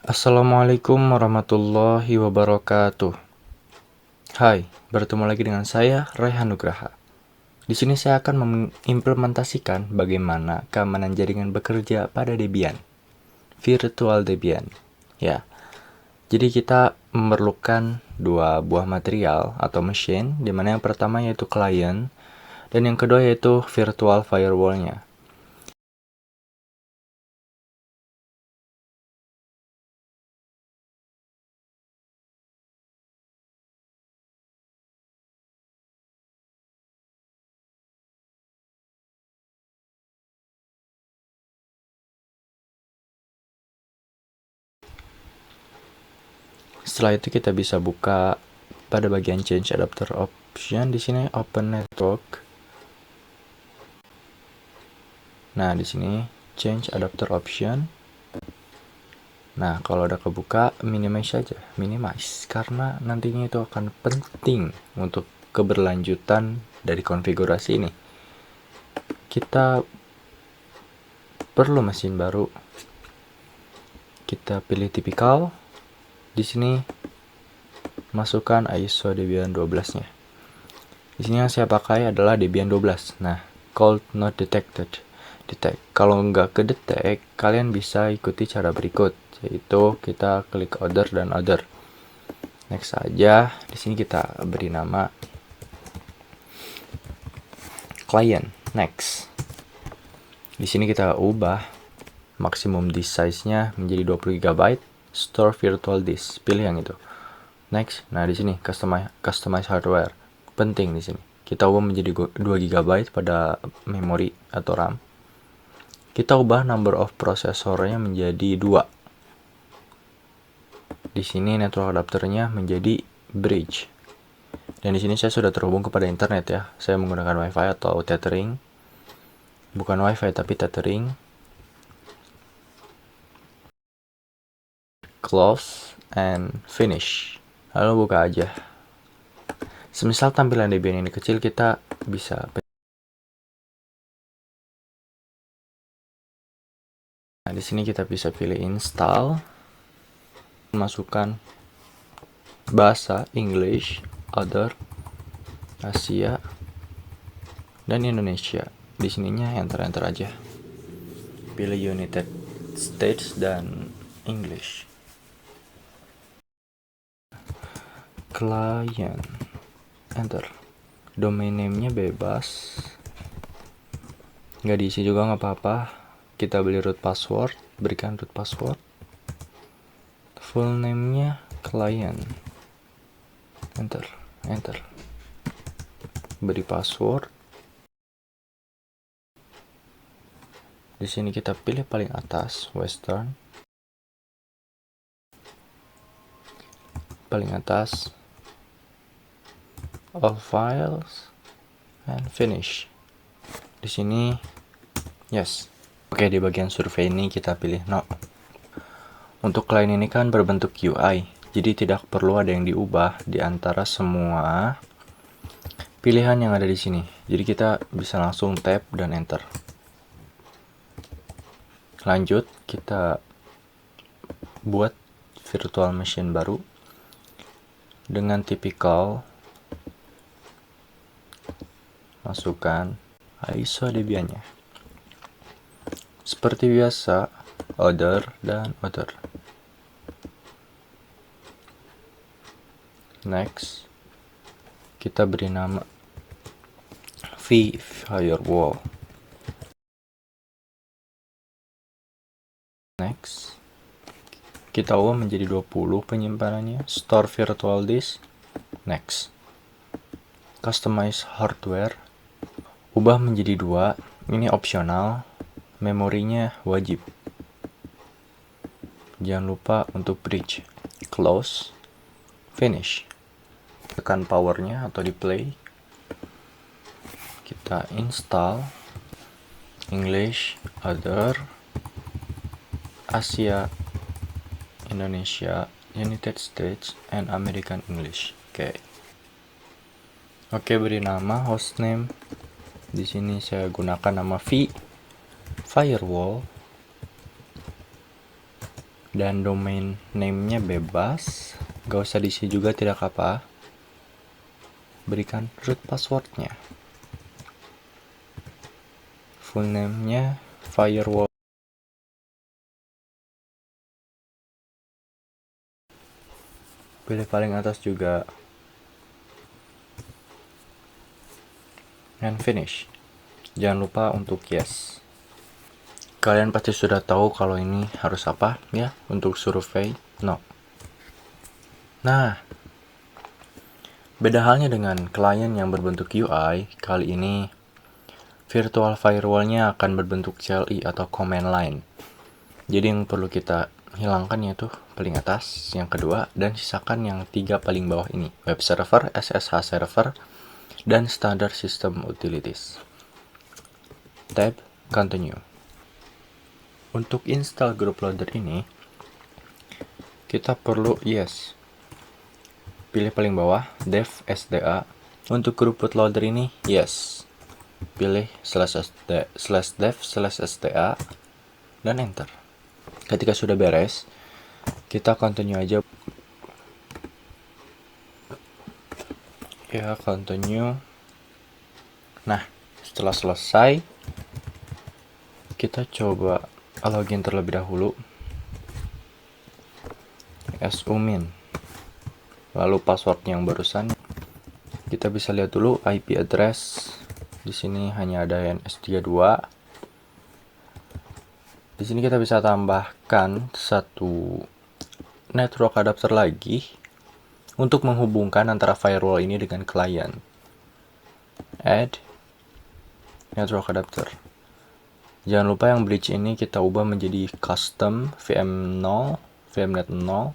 Assalamualaikum warahmatullahi wabarakatuh. Hai, bertemu lagi dengan saya Raihan Nugraha. Di sini saya akan mengimplementasikan bagaimana keamanan jaringan bekerja pada Debian, Virtual Debian. Ya, jadi kita memerlukan dua buah material atau mesin, di mana yang pertama yaitu client dan yang kedua yaitu virtual firewall-nya. Setelah itu kita bisa buka pada bagian change adapter option, di sini open network. Nah, di sini change adapter option. Nah, kalau udah kebuka, minimize saja, minimize, karena nantinya itu akan penting untuk keberlanjutan dari konfigurasi ini. Kita perlu mesin baru. Kita pilih tipikal. Di sini masukkan ISO Debian 12-nya. Di sini yang saya pakai adalah Debian 12. Nah, cold not detected. Detect. Kalau nggak kedetek, kalian bisa ikuti cara berikut, yaitu kita klik other dan other. Next saja. Di sini kita beri nama client. Next. Di sini kita ubah maksimum disk size-nya menjadi 20 GB. Store virtual disk. Pilih yang itu. Next. Nah, di sini customize hardware. Penting di sini. Kita ubah menjadi 2 GB pada memori atau RAM. Kita ubah number of prosesornya menjadi 2. Di sini network adapternya menjadi bridge. Dan di sini saya sudah terhubung kepada internet ya. Saya menggunakan WiFi atau tethering. Bukan WiFi tapi tethering. Close and finish. Lalu buka aja. Semisal tampilan Debian ini kecil, kita bisa. Nah, di sini kita bisa pilih install. Masukkan bahasa English, other, Asia, dan Indonesia. Di sininya enter aja. Pilih United States dan English. Client, enter. Domain name-nya bebas, nggak diisi juga nggak apa-apa. Kita beli root password, berikan root password. Full name-nya client, enter. Beri password. Di sini kita pilih paling atas, Western. Paling atas, all files, and finish. Di sini, yes. Oke, di bagian survei ini kita pilih no. Untuk klien ini kan berbentuk UI, jadi tidak perlu ada yang diubah di antara semua pilihan yang ada di sini. Jadi kita bisa langsung tab dan enter. Lanjut, kita buat virtual machine baru dengan tipikal. Masukkan ISO Debian-nya. Seperti biasa, other dan other. Next, kita beri nama firewall. Next, kita ubah menjadi 20 penyimpanannya. Store virtual disk. Next, customize hardware. Ubah menjadi 2. Ini opsional. Memorinya wajib. Jangan lupa untuk bridge. Close. Finish. Tekan powernya atau di play. Kita install English, other, Asia, Indonesia, United States, and American English. Oke, beri nama hostname. Di sini saya gunakan nama firewall. Dan domain name-nya bebas, gak usah diisi juga tidak apa. Berikan root passwordnya. Full name-nya firewall. Pilih paling atas juga. And finish. Jangan lupa untuk yes. Kalian pasti sudah tahu kalau ini harus apa ya untuk survei. No. Nah, beda halnya dengan klien yang berbentuk UI, kali ini virtual firewall-nya akan berbentuk CLI atau command line. Jadi yang perlu kita hilangkan yaitu paling atas, yang kedua, dan sisakan yang 3 paling bawah ini, web server, SSH server, dan standard system utilities. Tab continue. Untuk install group loader ini, kita perlu yes. Pilih paling bawah, dev SDA. Untuk group bootloader ini, yes. Pilih /dev/SDA dan enter. Ketika sudah beres, kita continue aja. Ya, continue. Nah, setelah selesai, kita coba login terlebih dahulu. sumin. Lalu password yang barusan. Kita bisa lihat dulu IP address. Di sini hanya ada NS32. Di sini kita bisa tambahkan satu network adapter lagi untuk menghubungkan antara firewall ini dengan klien. Add network adapter. Jangan lupa yang bridge ini kita ubah menjadi custom VMnet 0,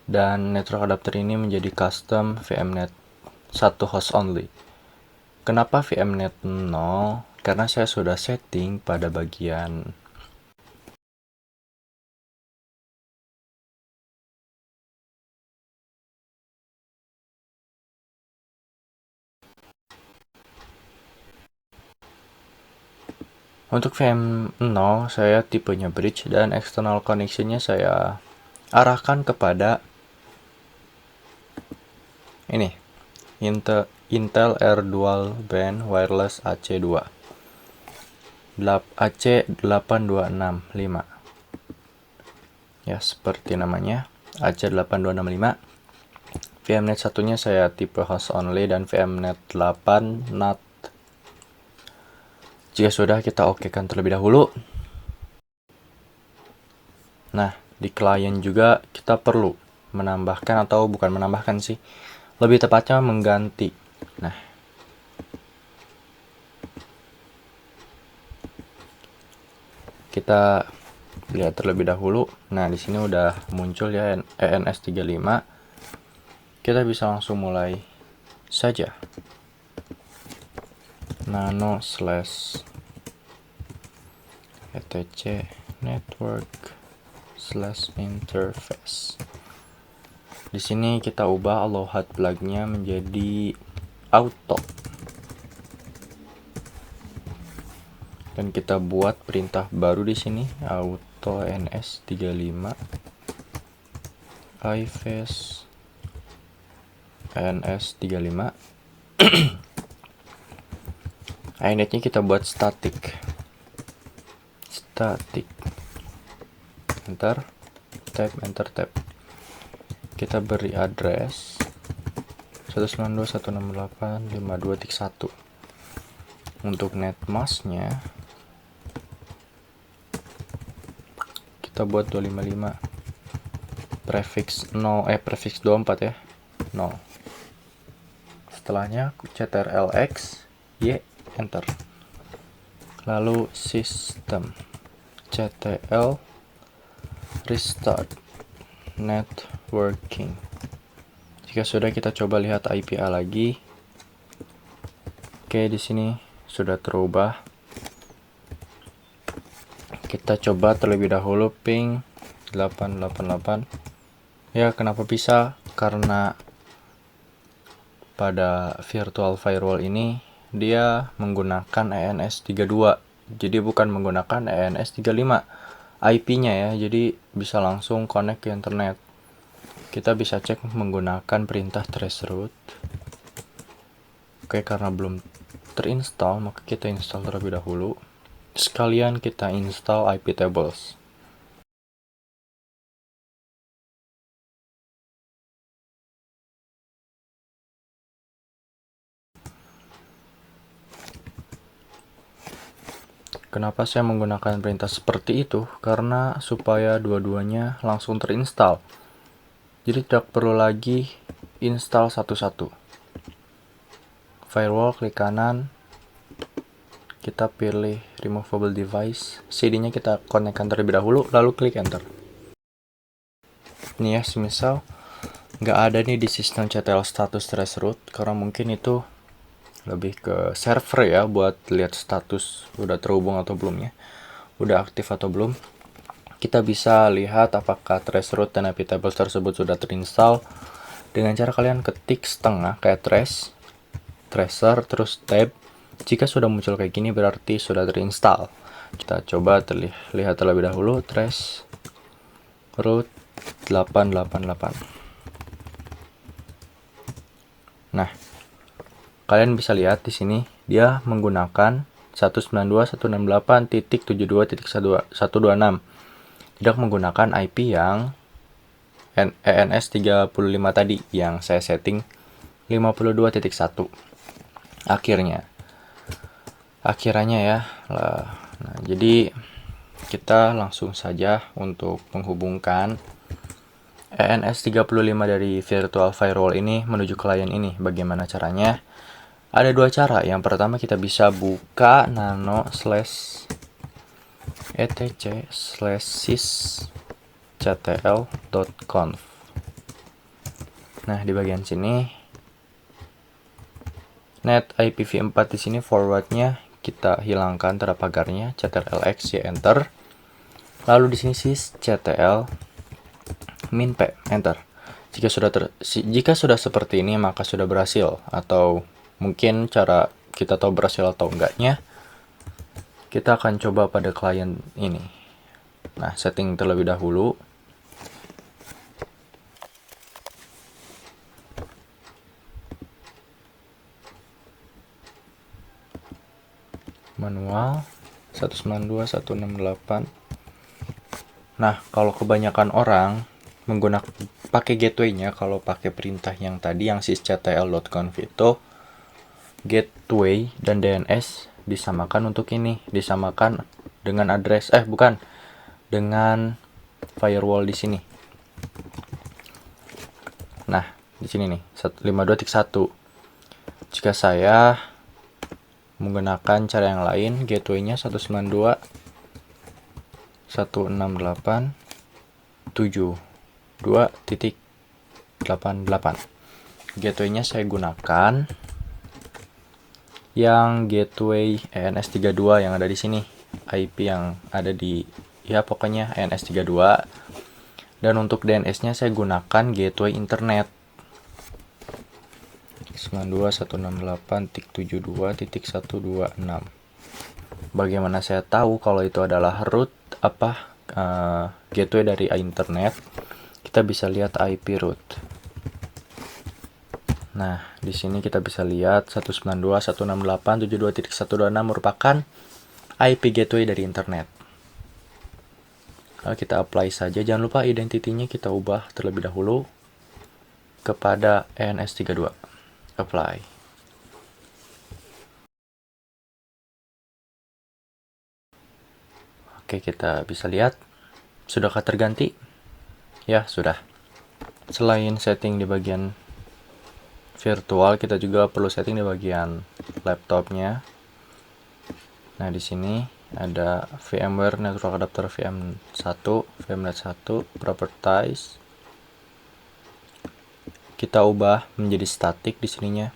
dan network adapter ini menjadi custom VMnet 1 host only. Kenapa VMnet 0? Karena saya sudah setting pada bagian untuk VM0 saya tipenya bridge dan external connection-nya saya arahkan kepada ini, Intel R Dual Band Wireless AC2 AC8265. Ya, seperti namanya, AC8265. VMnet satunya saya tipe host only dan VMnet 8 NAT. Jika sudah, kita okekan terlebih dahulu. Nah, di klien juga kita perlu menambahkan, atau bukan menambahkan sih, lebih tepatnya mengganti. Nah, kita lihat terlebih dahulu. Nah, di sini udah muncul ya ENS35. Kita bisa langsung mulai saja. Nano / etc network / interface. Di sini kita ubah allowed plug-nya menjadi auto. Dan kita buat perintah baru di sini, auto NS35 iFace NS35. inetnya kita buat static. Enter tab. Kita beri address 192.168.52.1. Untuk netmasknya kita buat 255. Prefix 24 ya, 0. Setelahnya ctrlx y, enter. Lalu system ctl restart networking. Jika sudah, kita coba lihat IPA lagi. Oke, di sini sudah terubah. Kita coba terlebih dahulu ping 888. Ya, kenapa bisa? Karena pada virtual firewall ini dia menggunakan ENS32. Jadi bukan menggunakan ENS35 IP-nya ya. Jadi bisa langsung connect ke internet. Kita bisa cek menggunakan perintah traceroute. Oke, karena belum terinstall, maka kita install terlebih dahulu. Sekalian kita install iptables. Kenapa saya menggunakan perintah seperti itu? Karena supaya dua-duanya langsung terinstall. Jadi tidak perlu lagi install satu-satu. Firewall, klik kanan. Kita pilih removable device. CD-nya kita konekkan terlebih dahulu, lalu klik enter. Ini ya, semisal nggak ada nih di sistem CTL status traceroute, karena mungkin itu lebih ke server ya, buat lihat status udah terhubung atau belum ya, udah aktif atau belum. Kita bisa lihat apakah traceroute dan iptables tersebut sudah terinstall dengan cara kalian ketik setengah kayak tracer, terus tab. Jika sudah muncul kayak gini berarti sudah terinstall. Kita coba lihat terlebih dahulu traceroute 888. Nah, kalian bisa lihat di sini dia menggunakan 192.168.72.126. Tidak menggunakan IP yang ENS 35 tadi yang saya setting 52.1. Akhirnya ya. Nah, jadi kita langsung saja untuk menghubungkan ENS 35 dari virtual firewall ini menuju klien ini. Bagaimana caranya? Ada dua cara. Yang pertama kita bisa buka nano/etc/sysctl.conf. Nah, di bagian sini net IPv4 di sini forwardnya kita hilangkan tanda pagarnya ctrlx y enter. Lalu di sini sysctl min p enter. Jika sudah seperti ini maka sudah berhasil, atau mungkin cara kita tahu berhasil atau enggaknya kita akan coba pada klien ini. Nah, setting terlebih dahulu. Manual 192.168. Nah, kalau kebanyakan orang menggunakan pakai gateway-nya, kalau pakai perintah yang tadi yang sysctl.conf itu, gateway dan DNS disamakan untuk ini, disamakan dengan dengan firewall di sini. Nah, di sini nih 52.1. Jika saya menggunakan cara yang lain, gateway-nya 192.168.72.88. Gateway-nya saya gunakan yang gateway ENS32 yang ada di sini. IP yang ada di pokoknya ENS32. Dan untuk DNS-nya saya gunakan gateway internet 92.168.72.126. Bagaimana saya tahu kalau itu adalah root gateway dari internet? Kita bisa lihat IP root. Nah, di sini kita bisa lihat 192.168.72.126 merupakan IP gateway dari internet. Lalu kita apply saja. Jangan lupa identitinya kita ubah terlebih dahulu kepada ENS32. Apply. Oke, kita bisa lihat. Sudahkah terganti? Ya, sudah. Selain setting di bagian virtual, kita juga perlu setting di bagian laptopnya. Nah, di sini ada VMware Network Adapter VM1, VMnet 1, Properties. Kita ubah menjadi static di sininya.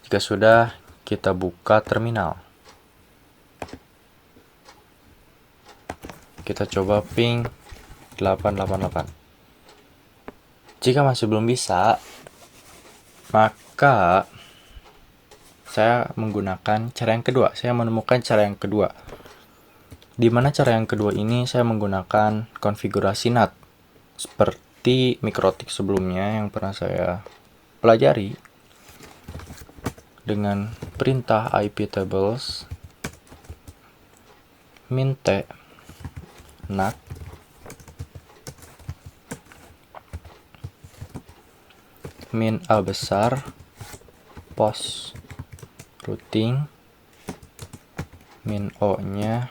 Jika sudah, kita buka terminal. Kita coba ping 888. Jika masih belum bisa, maka saya menggunakan cara yang kedua. Saya menemukan cara yang kedua. Di mana cara yang kedua ini saya menggunakan konfigurasi NAT seperti mikrotik sebelumnya yang pernah saya pelajari dengan perintah iptables mint NAT min A besar post routing min O nya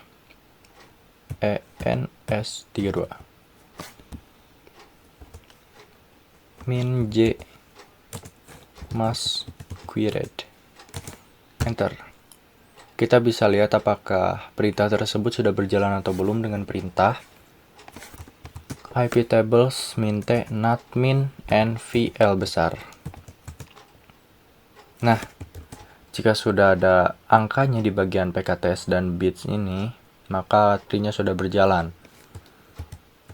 ENS32 min J mas queried. Enter. Kita bisa lihat apakah perintah tersebut sudah berjalan atau belum dengan perintah iptables mint NAT min NVL besar. Nah, jika sudah ada angkanya di bagian PKTS dan bits ini, maka tree-nya sudah berjalan.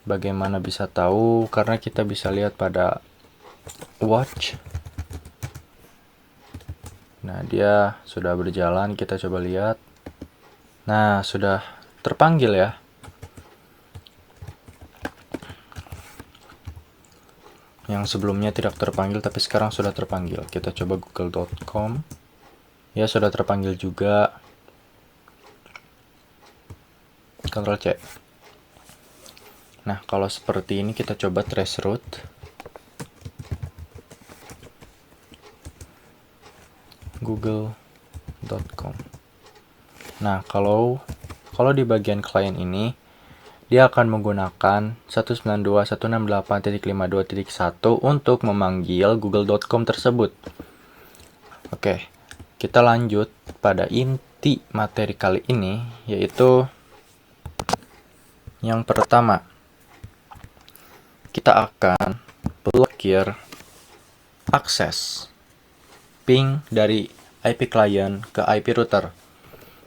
Bagaimana bisa tahu? Karena kita bisa lihat pada watch. Nah, dia sudah berjalan, kita coba lihat. Nah, sudah terpanggil ya. Yang sebelumnya tidak terpanggil tapi sekarang sudah terpanggil. Kita coba google.com. Ya, sudah terpanggil juga. Ctrl C. Nah, kalau seperti ini kita coba traceroute. Google.com. Nah, kalau di bagian klien ini dia akan menggunakan 192.168.52.1 untuk memanggil google.com tersebut. Oke, kita lanjut pada inti materi kali ini, yaitu yang pertama, kita akan blokir akses ping dari IP client ke IP router.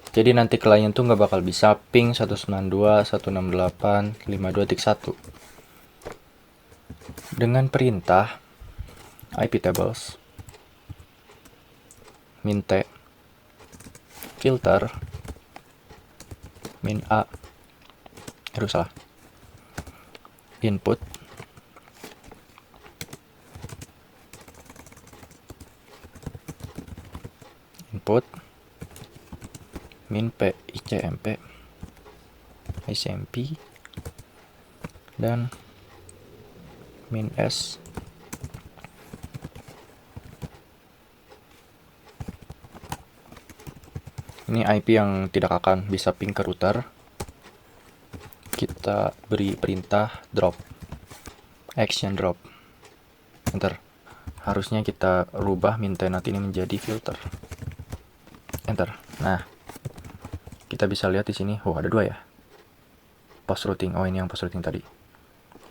Jadi nanti klien tuh nggak bakal bisa ping 192.168.52.1 dengan perintah iptables mint filter min A input min P ICMP dan min S ini IP yang tidak akan bisa ping ke router. Kita beri perintah drop action drop. Enter. Harusnya kita rubah mint NAT ini menjadi filter. Enter. Nah, kita bisa lihat di sini, ada dua ya. Post routing. Oh, ini yang post routing tadi.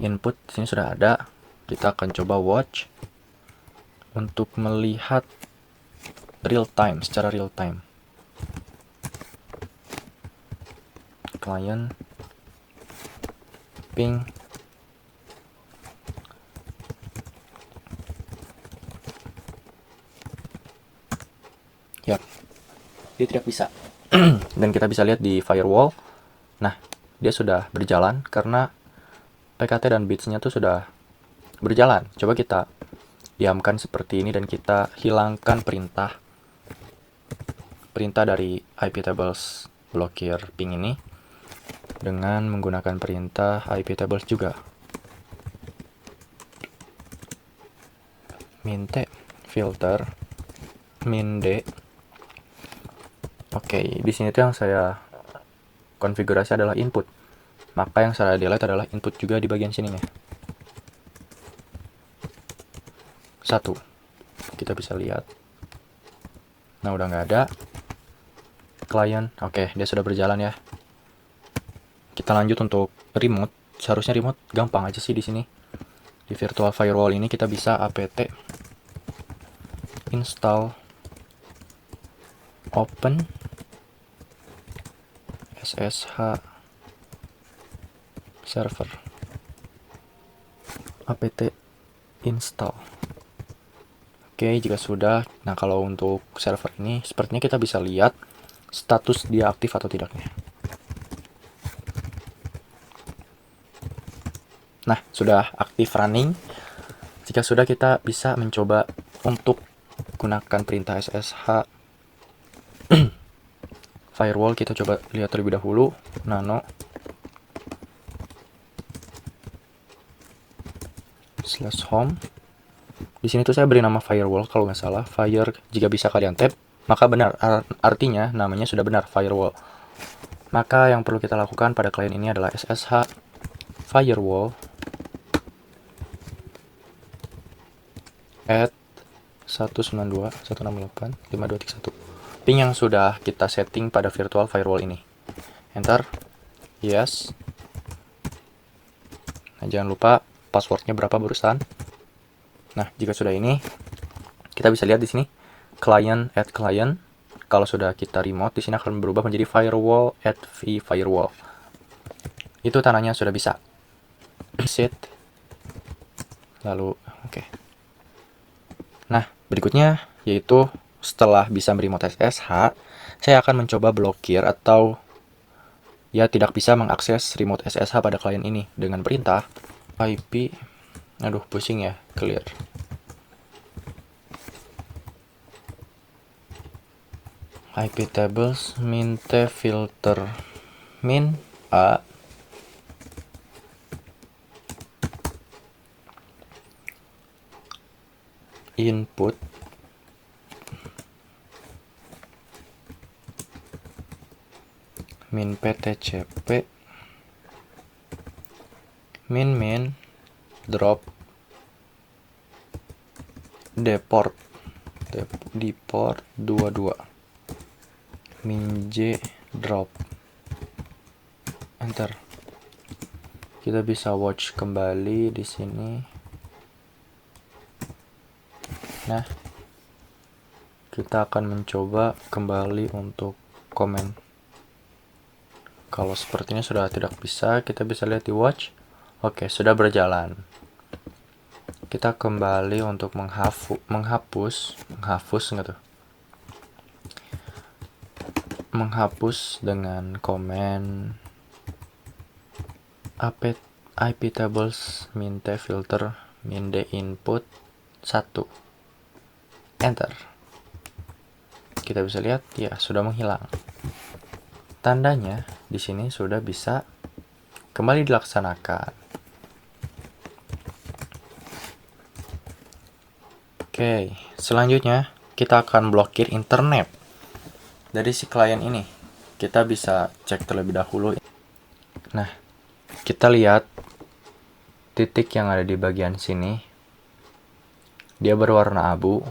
Input di sini sudah ada. Kita akan coba watch untuk melihat secara real time. Client ping dia tidak bisa. Dan kita bisa lihat di firewall. Nah, dia sudah berjalan karena PKT dan bitsnya tuh sudah berjalan. Coba kita diamkan seperti ini dan kita hilangkan perintah dari iptables blokir ping ini dengan menggunakan perintah iptables juga. Mint filter min D. Oke, di sini tuh yang saya konfigurasi adalah input. Maka yang saya delete adalah input juga di bagian sininya. 1. Kita bisa lihat. Nah, udah nggak ada. Client, oke, dia sudah berjalan ya. Kita lanjut untuk remote. Seharusnya remote gampang aja sih di sini. Di virtual firewall ini kita bisa apt install open SSH server apt install. Oke, jika sudah, nah kalau untuk server ini sepertinya kita bisa lihat status dia aktif atau tidaknya. Nah, sudah aktif running. Jika sudah, kita bisa mencoba untuk gunakan perintah SSH firewall. Kita coba lihat terlebih dahulu. Nano /home. Di sini tuh saya beri nama firewall kalau nggak salah. Fire, jika bisa kalian tab, maka benar. Artinya namanya sudah benar, firewall. Maka yang perlu kita lakukan pada klien ini adalah SSH firewall at 192.168.5231. Ping yang sudah kita setting pada virtual firewall ini. Enter. Yes. Nah, jangan lupa passwordnya berapa barusan. Nah, jika sudah ini, kita bisa lihat di sini client at client. Kalau sudah kita remote, di sini akan berubah menjadi firewall at firewall. Itu tandanya sudah bisa. Set. Lalu, oke. Nah, berikutnya yaitu setelah bisa meremote SSH, saya akan mencoba blokir atau ya tidak bisa mengakses remote SSH pada klien ini dengan perintah IP. Aduh, pusing ya, clear. IP tables min t filter min a input min ptcp min drop deport 22 min j drop. Enter. Kita bisa watch kembali di sini. Nah, kita akan mencoba kembali untuk komen. Kalau sepertinya sudah tidak bisa, kita bisa lihat di watch. Oke, sudah berjalan. Kita kembali untuk menghapus enggak tuh? Menghapus dengan komen IP tables min t filter min d input 1. Enter. Kita bisa lihat ya sudah menghilang. Tandanya di sini sudah bisa kembali dilaksanakan. Oke, selanjutnya kita akan blokir internet dari si klien ini. Kita bisa cek terlebih dahulu. Nah, kita lihat titik yang ada di bagian sini. Dia berwarna abu,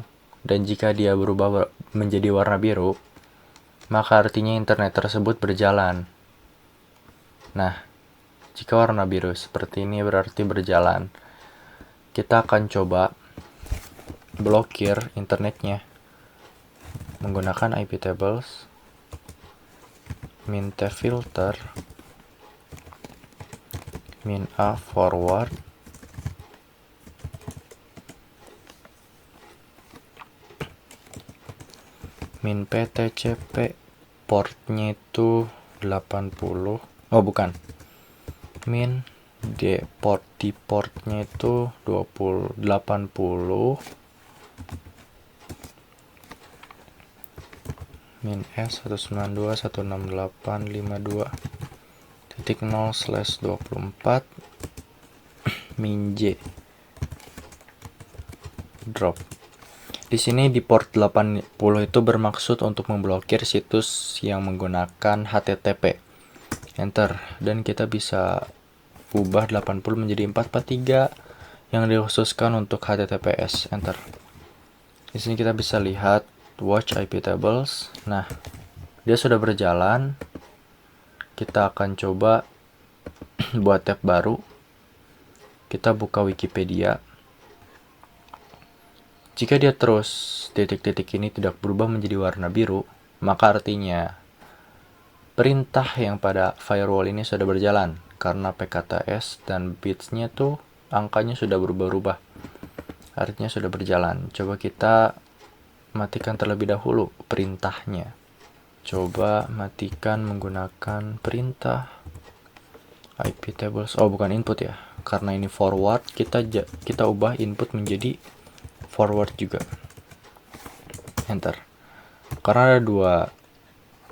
dan jika dia berubah menjadi warna biru, maka artinya internet tersebut berjalan. Nah, jika warna biru seperti ini berarti berjalan. Kita akan coba blokir internetnya menggunakan IP tables min t filter min a forward min ptcp portnya itu 80. Oh bukan, min d port di portnya itu 80 min s 192.168.52.0/24 min j drop. Di sini di port 80 itu bermaksud untuk memblokir situs yang menggunakan HTTP. Enter, dan kita bisa ubah 80 menjadi 443 yang dikhususkan untuk HTTPS. Enter. Di sini kita bisa lihat watch IP tables. Nah, dia sudah berjalan. Kita akan coba buat tab baru. Kita buka Wikipedia. Jika dia terus titik-titik ini tidak berubah menjadi warna biru, maka artinya perintah yang pada firewall ini sudah berjalan karena PKTS dan bitsnya tuh angkanya sudah berubah-ubah. Artinya sudah berjalan. Coba kita matikan terlebih dahulu perintahnya. Coba matikan menggunakan perintah IP tables. Oh, bukan input ya. karena ini forward, kita ubah input menjadi forward juga. Enter. Karena ada dua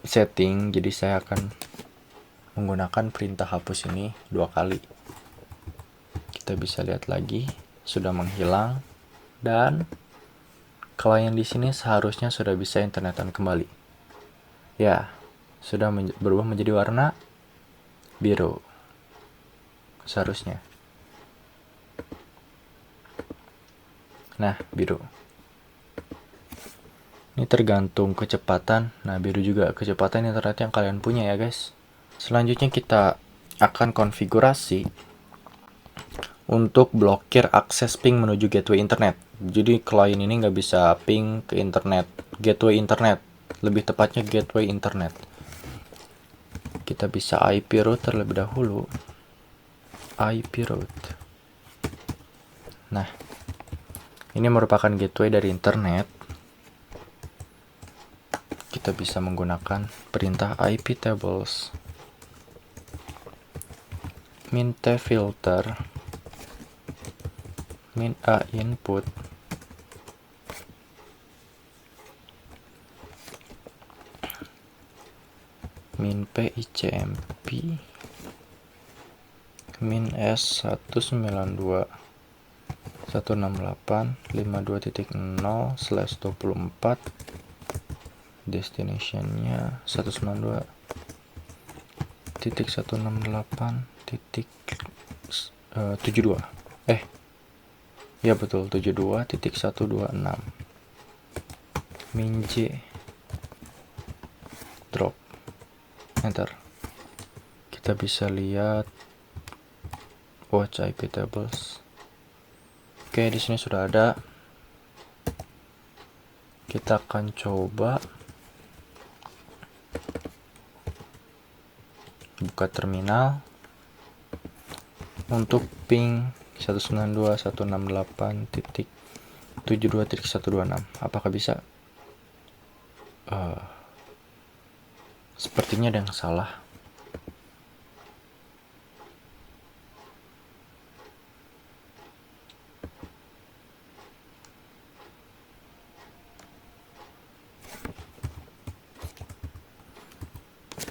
setting, jadi saya akan menggunakan perintah hapus ini 2 kali. Kita bisa lihat lagi, sudah menghilang, dan klien di sini seharusnya sudah bisa internetan kembali. Ya, sudah berubah menjadi warna biru. Seharusnya. Nah, biru. Ini tergantung kecepatan. Nah, biru juga kecepatan internet yang kalian punya ya guys. Selanjutnya kita akan konfigurasi untuk blokir akses ping menuju gateway internet. Jadi klien ini nggak bisa ping ke internet, gateway internet. Lebih tepatnya gateway internet. Kita bisa IP route terlebih dahulu. IP route. Nah, ini merupakan gateway dari internet. Kita bisa menggunakan perintah IP tables min t filter min a input min p icmp min s 192.168.52.0/24 destinationnya 192.168.72 ya betul 72.126 min j drop enter. Kita bisa lihat watch IP tables. Oke, di sini sudah ada. Kita akan coba buka terminal untuk ping 192.168.72.126. Apakah bisa? Sepertinya ada yang salah.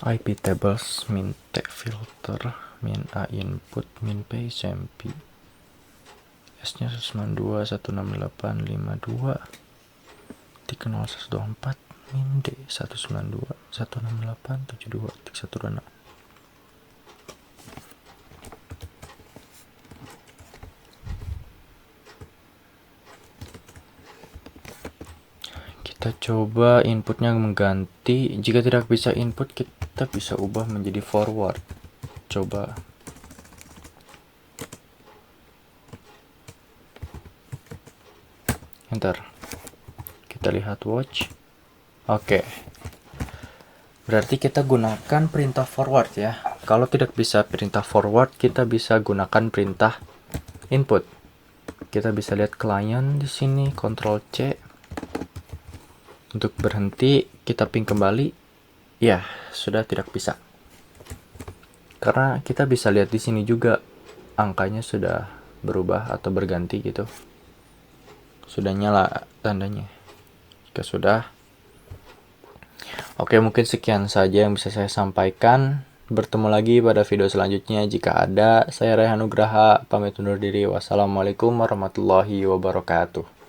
IP tables min t filter min a input min p icmp s nya 192.168.52.0/124 min d 192.168.72.126. Kita coba inputnya mengganti. Jika tidak bisa input, kita bisa ubah menjadi forward. Coba. Enter. Kita lihat watch. Oke. Berarti kita gunakan perintah forward ya. Kalau tidak bisa perintah forward, kita bisa gunakan perintah input. Kita bisa lihat klien di sini, Ctrl C. Untuk berhenti, kita ping kembali. Ya, sudah tidak bisa. Karena kita bisa lihat di sini juga angkanya sudah berubah atau berganti gitu. Sudah nyala tandanya. Jika sudah. Oke, mungkin sekian saja yang bisa saya sampaikan. Bertemu lagi pada video selanjutnya jika ada. Saya Rehan Nugraha, pamit undur diri. Wassalamualaikum warahmatullahi wabarakatuh.